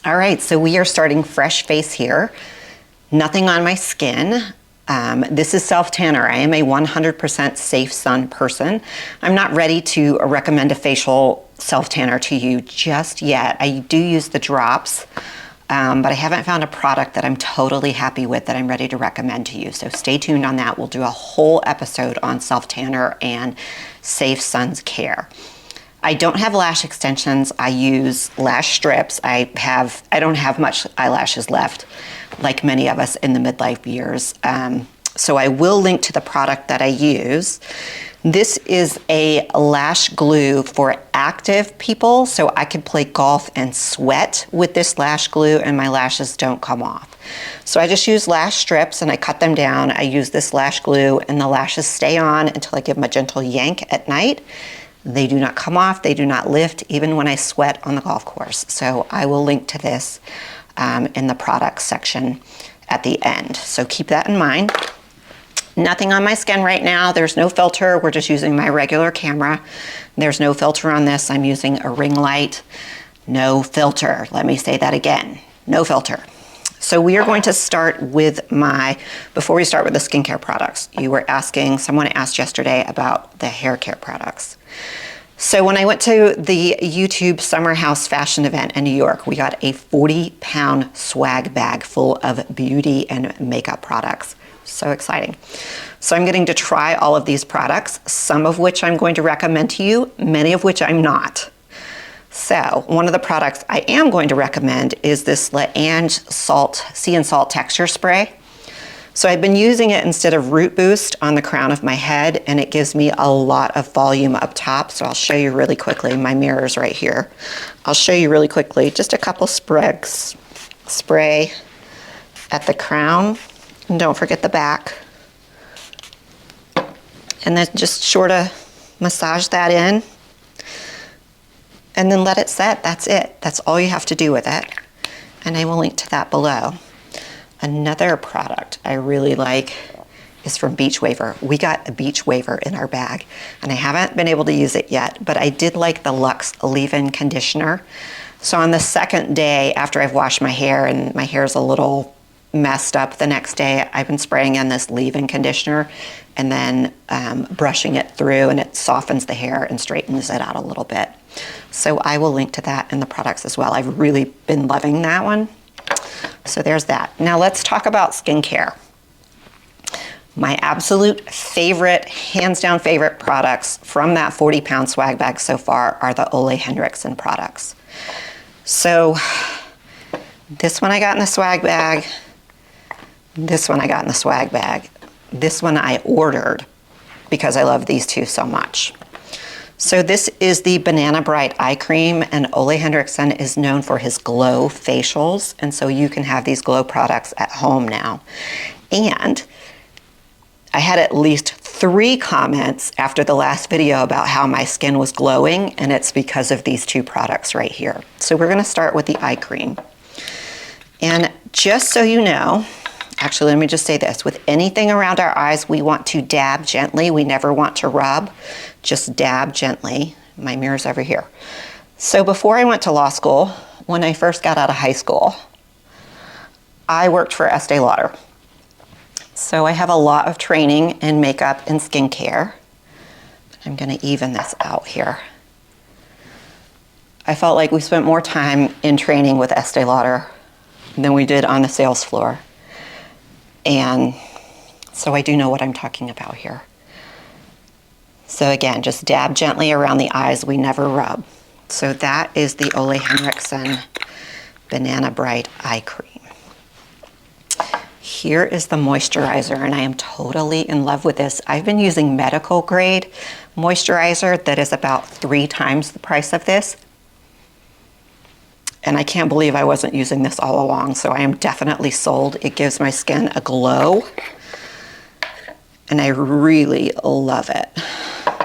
All right, so we are starting fresh face here. Nothing on my skin. This is self-tanner. I am a 100% safe sun person. I'm not ready to recommend a facial self-tanner to you just yet. I do use the drops, but I haven't found a product that I'm totally happy with that I'm ready to recommend to you. So stay tuned on that. We'll do a whole episode on self-tanner and safe sun's care. I don't have lash extensions. I use lash strips. I don't have much eyelashes left, like many of us in the midlife years. So I will link to the product that I use. This is a lash glue for active people, so I can play golf and sweat with this lash glue and my lashes don't come off. So I just use lash strips and I cut them down. I use this lash glue and the lashes stay on until I give them a gentle yank at night. They do not come off, they do not lift, even when I sweat on the golf course. So I will link to this in the products section at the end. So keep that in mind. Nothing on my skin right now. There's no filter. We're just using my regular camera. There's no filter on this. I'm using a ring light. No filter. Let me say that again. No filter. So we are going to start with before we start with the skincare products, someone asked yesterday about the hair care products. So when I went to the YouTube Summer House Fashion event in New York, we got a 40-pound swag bag full of beauty and makeup products. So exciting. So I'm getting to try all of these products, some of which I'm going to recommend to you, many of which I'm not. So one of the products I am going to recommend is this L'Ange Sea and Salt Texture Spray. So I've been using it instead of Root Boost on the crown of my head, and it gives me a lot of volume up top. So I'll show you really quickly. My mirror's right here. I'll show you really quickly, just a couple sprigs. Spray at the crown, and don't forget the back. And then just sort of massage that in. And then let it set. That's it. That's all you have to do with it. And I will link to that below. Another product I really like is from Beach Waver. We got a Beach Waver in our bag, and I haven't been able to use it yet, but I did like the Luxe Leave-In Conditioner. So on the second day after I've washed my hair and my hair's a little messed up the next day, I've been spraying in this leave-in conditioner and then brushing it through, and it softens the hair and straightens it out a little bit. So I will link to that in the products as well. I've really been loving that one. So there's that. Now let's talk about skincare. My absolute favorite, hands down favorite products from that 40-pound swag bag so far are the Ole Henriksen products. So this one I got in the swag bag. This one I got in the swag bag. This one I ordered because I love these two so much. So this is the Banana Bright Eye Cream, and Ole Henriksen is known for his glow facials, and so you can have these glow products at home now. And I had at least 3 comments after the last video about how my skin was glowing, and it's because of these 2 products right here. So we're gonna start with the eye cream. And just so you know, actually, let me just say this. With anything around our eyes, we want to dab gently. We never want to rub. Just dab gently. My mirror's over here. So before I went to law school, when I first got out of high school, I worked for Estee Lauder. So I have a lot of training in makeup and skincare. I'm gonna even this out here. I felt like we spent more time in training with Estee Lauder than we did on the sales floor. And so I do know what I'm talking about here. So again, just dab gently around the eyes. We never rub. So that is the Ole Henriksen Banana Bright Eye Cream. Here is the moisturizer, and I am totally in love with this. I've been using medical grade moisturizer that is about 3 times the price of this. And I can't believe I wasn't using this all along, so I am definitely sold. It gives my skin a glow, and I really love it.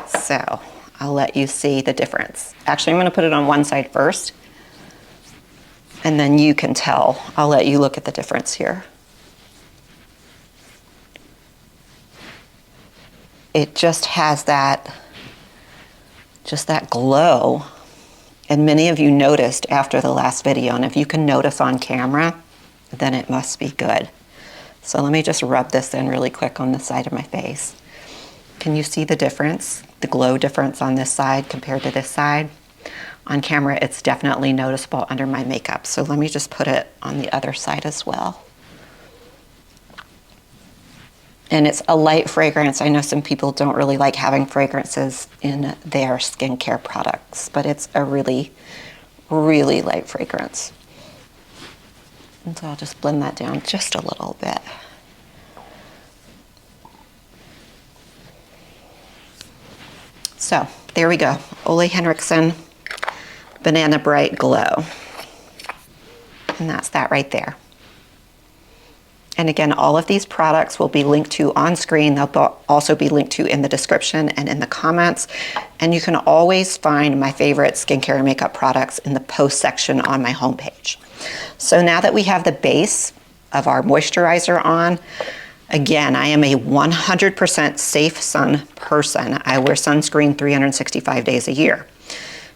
So I'll let you see the difference. Actually, I'm gonna put it on one side first, and then you can tell. I'll let you look at the difference here. It just has that glow. And many of you noticed after the last video, and if you can notice on camera, then it must be good. So let me just rub this in really quick on the side of my face. Can you see the difference, the glow difference on this side compared to this side? On camera, it's definitely noticeable under my makeup. So let me just put it on the other side as well. And it's a light fragrance. I know some people don't really like having fragrances in their skincare products, but it's a really, really light fragrance. And so I'll just blend that down just a little bit. So there we go, Ole Henriksen Banana Bright Glow. And that's that right there. And again, all of these products will be linked to on screen. They'll also be linked to in the description and in the comments. And you can always find my favorite skincare and makeup products in the post section on my homepage. So now that we have the base of our moisturizer on, again, I am a 100% safe sun person. I wear sunscreen 365 days a year.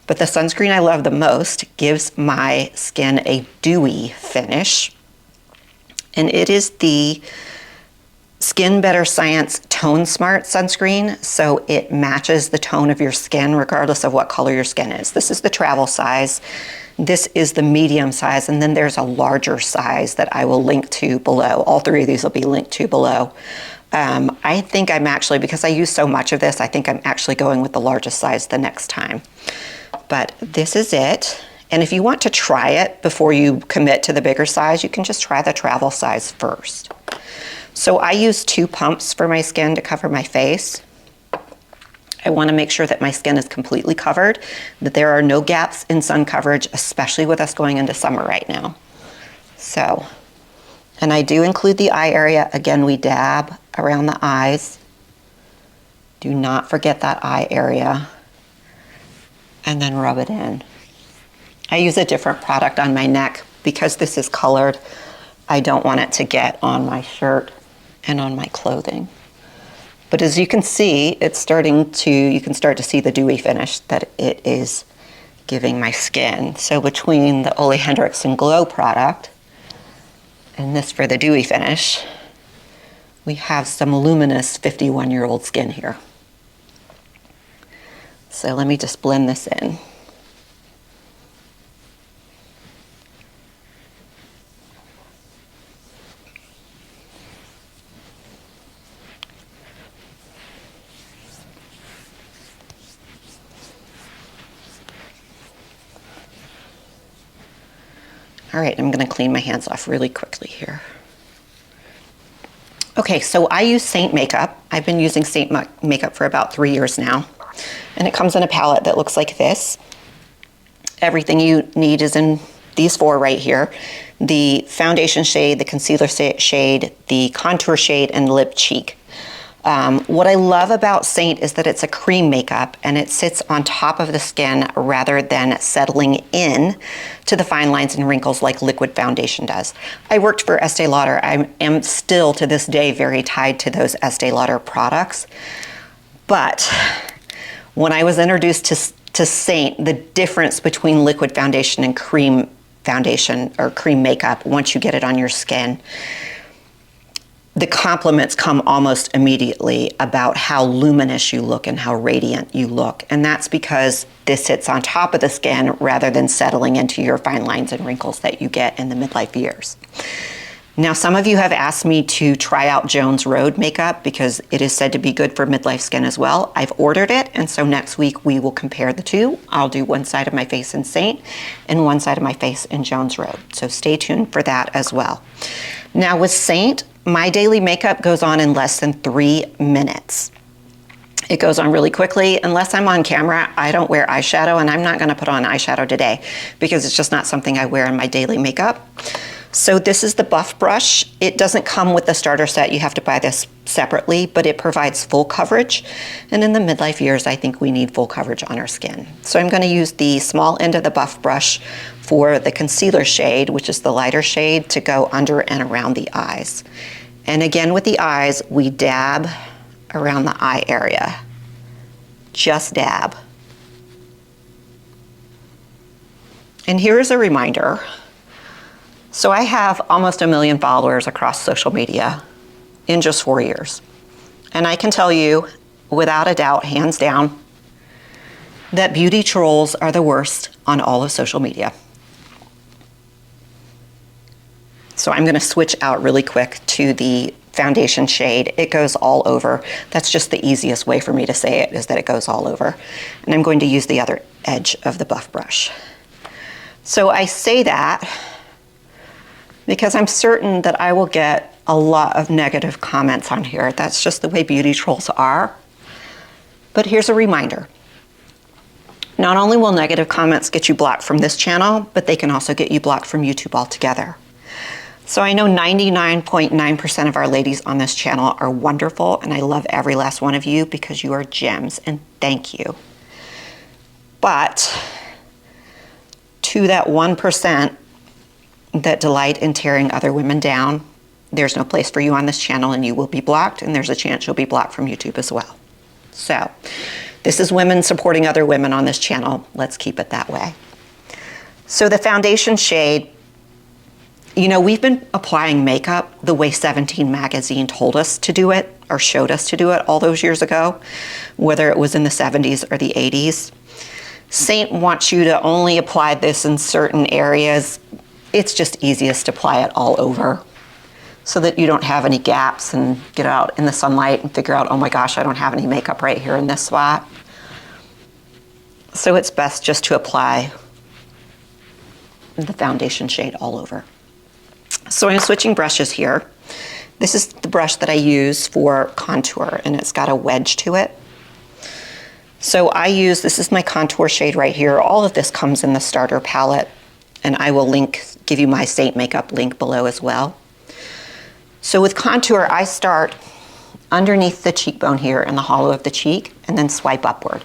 But the sunscreen I love the most gives my skin a dewy finish. And it is the Skin Better Science Tone Smart sunscreen, so it matches the tone of your skin regardless of what color your skin is. This is the travel size, this is the medium size, and then there's a larger size that I will link to below. All three of these will be linked to below. I think I'm actually, because I use so much of this, I think I'm actually going with the largest size the next time. But this is it. And if you want to try it before you commit to the bigger size, you can just try the travel size first. So I use 2 pumps for my skin to cover my face. I want to make sure that my skin is completely covered, that there are no gaps in sun coverage, especially with us going into summer right now. So, and I do include the eye area. Again, we dab around the eyes. Do not forget that eye area. And then rub it in. I use a different product on my neck because this is colored. I don't want it to get on my shirt and on my clothing. But as you can see, it's starting to, you can start to see the dewy finish that it is giving my skin. So between the Ole Henriksen Glow product and this for the dewy finish, we have some luminous 51-year-old skin here. So let me just blend this in. All right, I'm gonna clean my hands off really quickly here. Okay, so I use Saint makeup. I've been using Saint makeup for about 3 years now. And it comes in a palette that looks like this. Everything you need is in these 4 right here. The foundation shade, the concealer shade, the contour shade, and lip cheek. What I love about Saint is that it's a cream makeup and it sits on top of the skin rather than settling in to the fine lines and wrinkles like liquid foundation does. I worked for Estee Lauder. I am still to this day very tied to those Estee Lauder products. But when I was introduced to Saint, the difference between liquid foundation and cream foundation or cream makeup, once you get it on your skin, the compliments come almost immediately about how luminous you look and how radiant you look. And that's because this sits on top of the skin rather than settling into your fine lines and wrinkles that you get in the midlife years. Now, some of you have asked me to try out Jones Road makeup because it is said to be good for midlife skin as well. I've ordered it, and so next week we will compare the two. I'll do one side of my face in Saint and one side of my face in Jones Road. So stay tuned for that as well. Now with Saint, my daily makeup goes on in less than 3 minutes. It goes on really quickly. Unless I'm on camera, I don't wear eyeshadow, and I'm not gonna put on eyeshadow today because it's just not something I wear in my daily makeup. So this is the Buff Brush. It doesn't come with the starter set. You have to buy this separately, but it provides full coverage. And in the midlife years, I think we need full coverage on our skin. So I'm gonna use the small end of the Buff Brush for the concealer shade, which is the lighter shade, to go under and around the eyes. And again, with the eyes, we dab around the eye area. Just dab. And here is a reminder. So I have almost 1 million followers across social media in just 4 years. And I can tell you, without a doubt, hands down, that beauty trolls are the worst on all of social media. So I'm gonna switch out really quick to the foundation shade. It goes all over. That's just the easiest way for me to say it, is that it goes all over. And I'm going to use the other edge of the buff brush. So I say that because I'm certain that I will get a lot of negative comments on here. That's just the way beauty trolls are. But here's a reminder. Not only will negative comments get you blocked from this channel, but they can also get you blocked from YouTube altogether. So I know 99.9% of our ladies on this channel are wonderful, and I love every last one of you because you are gems, and thank you. But to that 1% that delight in tearing other women down, there's no place for you on this channel, and you will be blocked, and there's a chance you'll be blocked from YouTube as well. So this is women supporting other women on this channel. Let's keep it that way. So the foundation shade, you know, we've been applying makeup the way 17 magazine told us to do it, or showed us to do it all those years ago, whether it was in the 70s or the 80s. Saint wants you to only apply this in certain areas. It's just easiest to apply it all over so that you don't have any gaps and get out in the sunlight and figure out, oh my gosh, I don't have any makeup right here in this spot. So it's best just to apply the foundation shade all over. So I'm switching brushes here. This is the brush that I use for contour, and it's got a wedge to it. So I use, this is my contour shade right here. All of this comes in the starter palette, and I will give you my Saint makeup link below as well. So with contour, I start underneath the cheekbone here in the hollow of the cheek, and then swipe upward.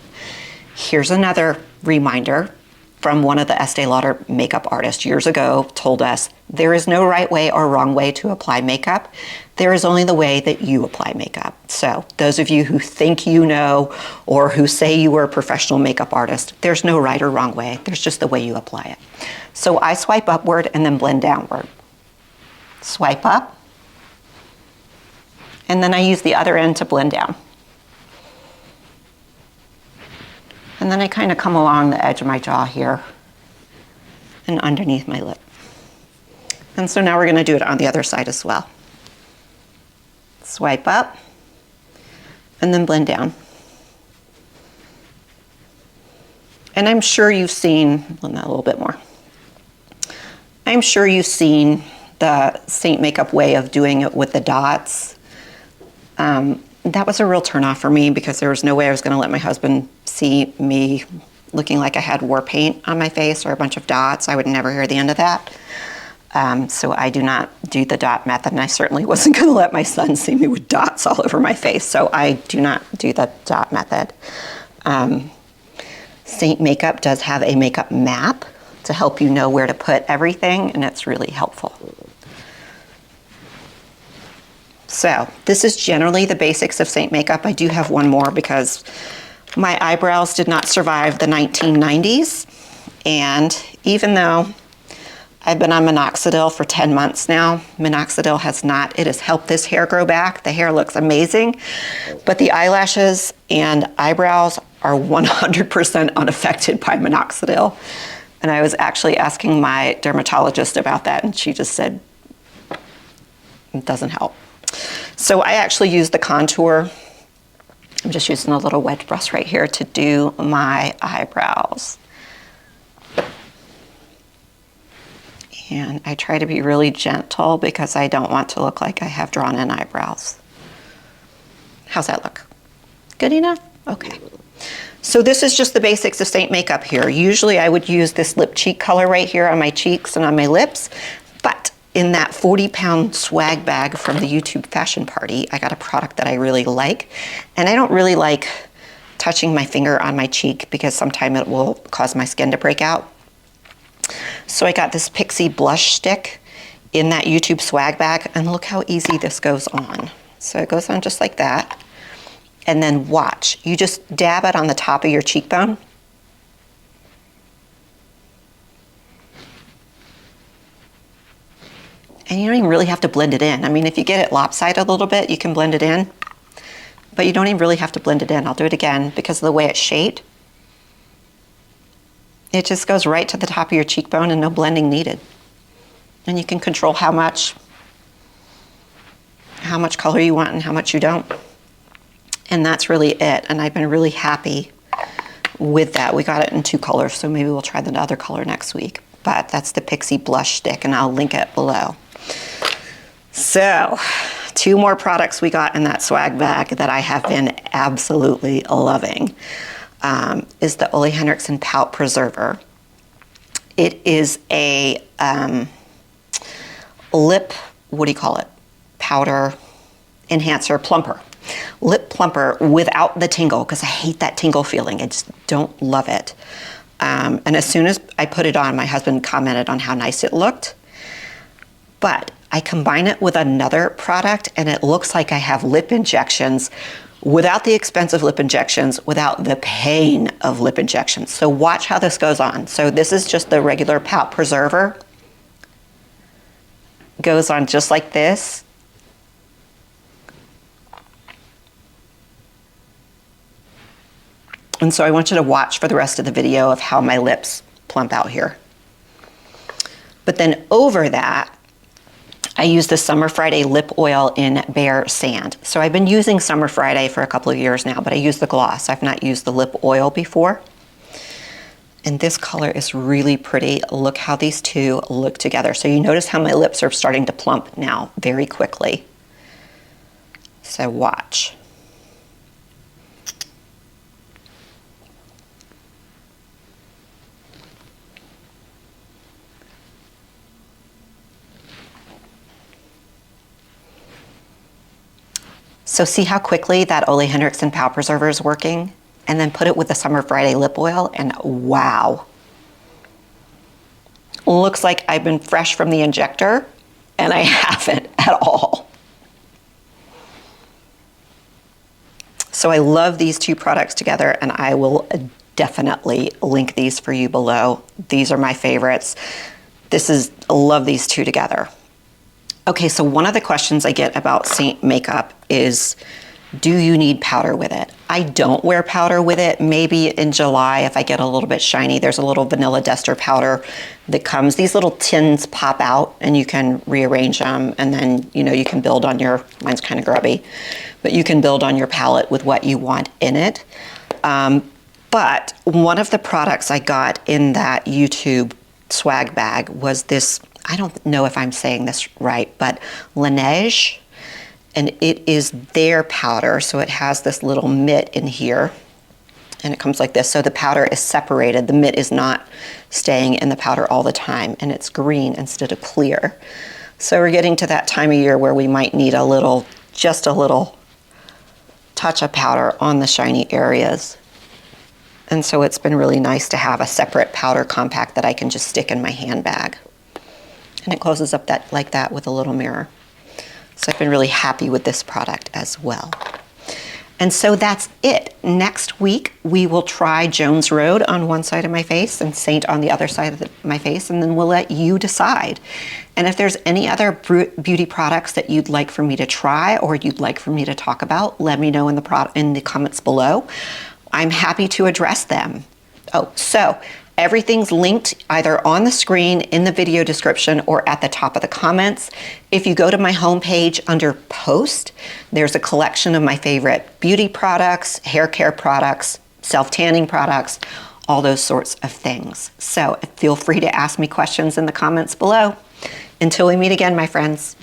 Here's another reminder from one of the Estee Lauder makeup artists years ago, told us, there is no right way or wrong way to apply makeup. There is only the way that you apply makeup. So those of you who think you know, or who say you were a professional makeup artist, there's no right or wrong way. There's just the way you apply it. So I swipe upward and then blend downward. Swipe up, and then I use the other end to blend down. And then I kind of come along the edge of my jaw here and underneath my lip. And so now we're going to do it on the other side as well. Swipe up and then blend down. And I'm sure you've seen, blend that a little bit more. I'm sure you've seen the Saint makeup way of doing it with the dots. That was a real turnoff for me because there was no way I was going to let my husband see me looking like I had war paint on my face or a bunch of dots. I would never hear the end of that. So I do not do the dot method, and I certainly wasn't going to let my son see me with dots all over my face. So I do not do the dot method. Saint Makeup does have a makeup map to help you know where to put everything, and it's really helpful. So this is generally the basics of Saint Makeup. I do have one more because my eyebrows did not survive the 1990s. And even though I've been on minoxidil for 10 months now, minoxidil has not, it has helped this hair grow back. The hair looks amazing, but the eyelashes and eyebrows are 100% unaffected by minoxidil. And I was actually asking my dermatologist about that, and she just said, it doesn't help. So I actually use the contour. I'm just using a little wedge brush right here to do my eyebrows. And I try to be really gentle because I don't want to look like I have drawn in eyebrows. How's that look? Good enough? Okay. So this is just the basics of Saint Makeup here. Usually I would use this lip cheek color right here on my cheeks and on my lips, but in that 40-pound swag bag from the YouTube fashion party, I got a product that I really like, and I don't really like touching my finger on my cheek because sometimes it will cause my skin to break out. So I got this Pixie blush stick in that YouTube swag bag, and look how easy this goes on. So it goes on just like that, and then watch. You just dab it on the top of your cheekbone, And you don't even really have to blend it in. I mean, if you get it lopsided a little bit, you can blend it in, but you don't even really have to blend it in. I'll do it again because of the way it's shaped. It just goes right to the top of your cheekbone and no blending needed. And you can control how much color you want and how much you don't. And that's really it. And I've been really happy with that. We got it in 2 colors, so maybe we'll try the other color next week. But that's the Pixie Blush Stick, and I'll link it below. So, 2 more products we got in that swag bag that I have been absolutely loving. Is the Ole Henriksen Pout Preserver. It is a lip, what do you call it? Powder enhancer plumper. Lip plumper without the tingle, because I hate that tingle feeling. I just don't love it. And as soon as I put it on, my husband commented on how nice it looked. But I combine it with another product and it looks like I have lip injections without the expensive lip injections, without the pain of lip injections. So watch how this goes on. So this is just the regular Pout Preserver. Goes on just like this. And so I want you to watch for the rest of the video of how my lips plump out here. But then over that, I use the Summer Friday lip oil in Bare Sand. So I've been using Summer Friday for a couple of years now, but I use the gloss. I've not used the lip oil before. And this color is really pretty. Look how these two look together. So you notice how my lips are starting to plump now very quickly. So watch. So see how quickly that Ole Henriksen Pout Preserver is working? And then put it with the Summer Friday lip oil and wow. Looks like I've been fresh from the injector and I haven't at all. So I love these 2 products together and I will definitely link these for you below. These are my favorites. I love these 2 together. Okay, so one of the questions I get about Saint makeup is, do you need powder with it? I don't wear powder with it. Maybe in July, if I get a little bit shiny, there's a little vanilla duster powder that comes. These little tins pop out and you can rearrange them and then, you can build on mine's kind of grubby, but you can build on your palette with what you want in it. But one of the products I got in that YouTube swag bag was this, I don't know if I'm saying this right, but Laneige, and it is their powder. So it has this little mitt in here and it comes like this. So the powder is separated. The mitt is not staying in the powder all the time and it's green instead of clear. So we're getting to that time of year where we might need just a little touch of powder on the shiny areas. And so it's been really nice to have a separate powder compact that I can just stick in my handbag. And it closes up like that with a little mirror. So I've been really happy with this product as well. And so that's it. Next week, we will try Jones Road on one side of my face and Saint on the other side of my face, and then we'll let you decide. And if there's any other beauty products that you'd like for me to try or you'd like for me to talk about, let me know in the comments below. I'm happy to address them. Oh, so everything's linked either on the screen, in the video description, or at the top of the comments. If you go to my homepage under Post, there's a collection of my favorite beauty products, hair care products, self-tanning products, all those sorts of things. So feel free to ask me questions in the comments below. Until we meet again, my friends.